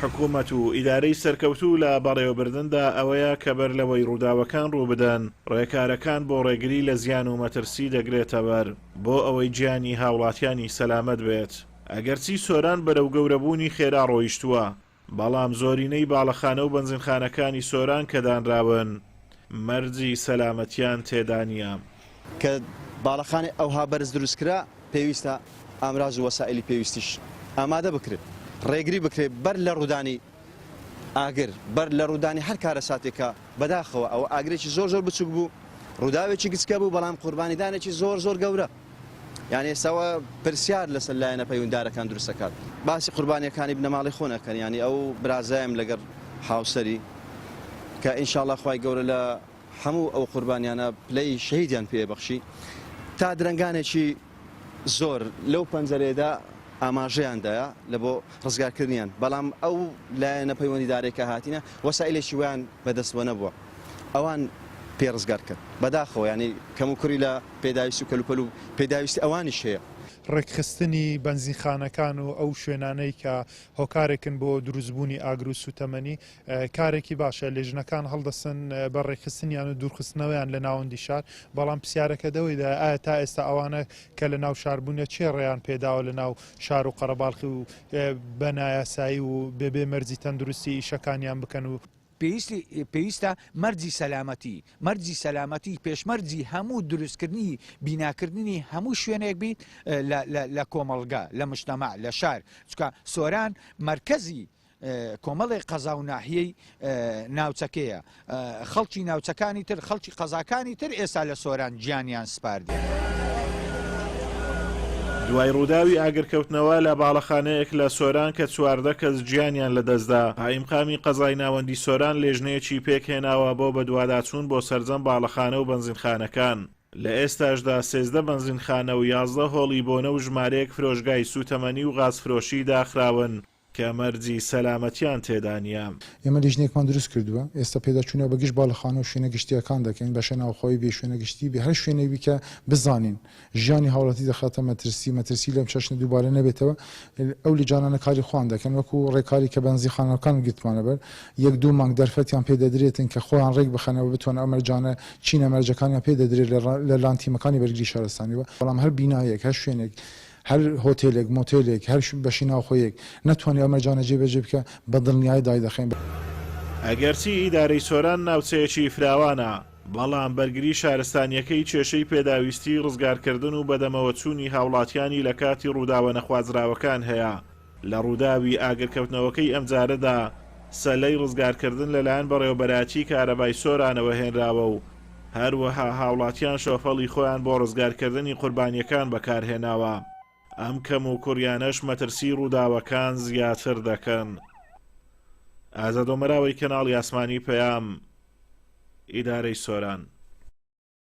حکوومەت و ئیدارەی سەرکەوتوو لە بەڕێوەبردندا ئەوەیە کە بەر لەوەی ڕووداوەکان ڕووبدەن ڕێکارەکان بۆ ڕێگری لە زیان و مەترسی دەگرێتە بەر بۆ ئەوەی گیانی هاوڵاتیانی سەلامەت بێت. ئەگەرچی سۆران بەرەو گەورەبوونی خێرا ڕۆیشتووە، بەڵام زۆرینەی باڵەخانە و بەنزینخانەکانی سۆران کە دانراون مەرجی سەلامەتیان تێدا نییە. کە باڵەخانەی ئەوها بەرز دروستکرا پێویستە ئامراز و وەسائلی پێویستیش ئامادە بکرێت، ڕێگری بکرێت بەر لە ڕوودانی ئاگر، بەر لە ڕوودانی هەر کارە ساتێکە بەداخەوە ئەو ئاگرێکی زۆر زۆر بچوک بوو، ڕووداوێکی گچکە بوو، بەڵام قوربانیدانێکی زۆر زۆر گەورە. یعنی ئێستاوە پرسیار لەسەر لایەنە پەیوەنددارەکان دروستەکات. باسی قوربانیەکانی بنەماڵی خۆ نەکەن، ینی ئەو برازایم لەگەر هاوسەری کە ئینشاءڵڵا خوای گەورە لە هەموو ئەو قوربانیانە پلەی شەهیدیان پێبەخشی، تا درەنگانێکی زۆر لەو پەنجەرەیەدا ئاماژەیاندایە لە بۆ ڕزگارکردنیان، بەڵام ئەو لایەنە پەیوەندیدارێکە هاتینە وەسائلێکی ویان بەدەستوە نەبووە، ئەوان پێ ڕزگار کرد. بەداخەوە ینی کەم و کوڕی لە پێداویست و کەلوپەل و پێداویستی ئەوانیش هەیە. ڕێکخستنی بەنزینخانەکان و ئەو شوێنانەی کە هۆکارێکن بۆ دروستبوونی ئاگر و سوتەمەنی کارێکی باشە، لێژنەکان هەڵدەسن بە ڕێکخستنیان و دوورخستنەوەیان لە ناوەندی شار، بەڵام پرسیارەکە دەوەیدا ئایا تا ئێستا ئەوانە کە لە ناو شاربوونە چێ ڕێیان پێداوە لە ناو شار و قەرەباڵقی و بەنایاسایی و بێبێ مەرجی تەندروستی ئیشەکانیان بکەن و پێویستە مەرجی سەلامەتی پێشمەرجی هەموو دروستکردنی بیناکردنی هەموو شوێنێک بیت لە کۆمەڵگا، لە مجتەمع، لە شار. چکە سۆران مرکزی کۆمەڵی قەزا و ناحیەی ناوچەکەیە، خەڵکی ناوچەکانی تر، خەڵکی قەزاکانی تر ئێستا لە سۆران گیانیان سپاردی. دوای ڕووداوی ئاگرکەوتنەوە لە باڵەخانەیەک لە سۆران کە 14 کەس گیانیان لەدەستدا، قایمقامی قەزای ناوەندی سۆران لێژنەیەکی پێکهێناوە بۆ بەدواداچوون بۆ سەرجەم باڵەخانە و بەنزینخانەکان. لە ئێستاشدا 13 بەنزینخانە و 11 هۆڵی بۆنە و ژمارەیەک فرۆشگای سوتەمەنی و غازفرۆشی داخراون کە مەرجی سەلامەتیان تێدا نییە. ئێمە لیژنێکمان دروست کردووە، ئێستا پێداچوونەوە بەگشت باڵەخانە و شوێنە گشتیەکان دەکەین، بەشە ناوخۆی بێ شوێنە گشتی بێ، هەر شوێنەوی کە بزانین ژیانی هاوڵاتی دەخاتە مەترسی لەم چەشنە دووبارە نەبێتەوە. ئەو لیجانانە کاری خوان دەکەن، وەکو ڕێکاری کە بەنزینخانەکان گرتوانە بەر 1-2 مانگ دەرفەتیان پێدەدرێتن کە خۆیان ڕێک بخەنەوە بتوانن ئەو مەرجانە چینە مەرجەکانیان پێدەدرێت لە لانتیمەکانی بەرگری شارستانیەوە. بەڵام هەر بینایەک، هەر شوێنێک، هەر هۆتێلێک، مۆتێلێک، هەر بەشی ناوخۆیەک نەتوانێت ئەو مەرجانە جێبەجێ بکە، بە دڵنیایی دایدەخێن. ئەگەرچی ئیدارەی سۆران ناوچەیەکی فراوانە، بەڵام بەرگری شارستانیەکەی کێشەی پێداویستی ڕزگارکردن و بەدەمەوە چوونی هاوڵاتیانی لە کاتی ڕووداوە نەخوازراوەکان هەیە. لە ڕووداوی ئاگرکەوتنەوەکەی ئەمجارەدا سەلەی ڕزگارکردن لەلایەن بەڕێوەبەراتی کارەبای سۆرانەوە هێنراوە و هەروەها هاوڵاتیان شۆفەڵی خۆیان بۆ ڕزگارکردنی قوربانیەکان بەکارهێناوە. ئەم کەم و کوڕیانەش مەترسی ڕووداوەکان زیاتر دەکەن. ئازادۆمەراوی کەناڵی ئاسمانی پەیام، ئیدارەی سۆران.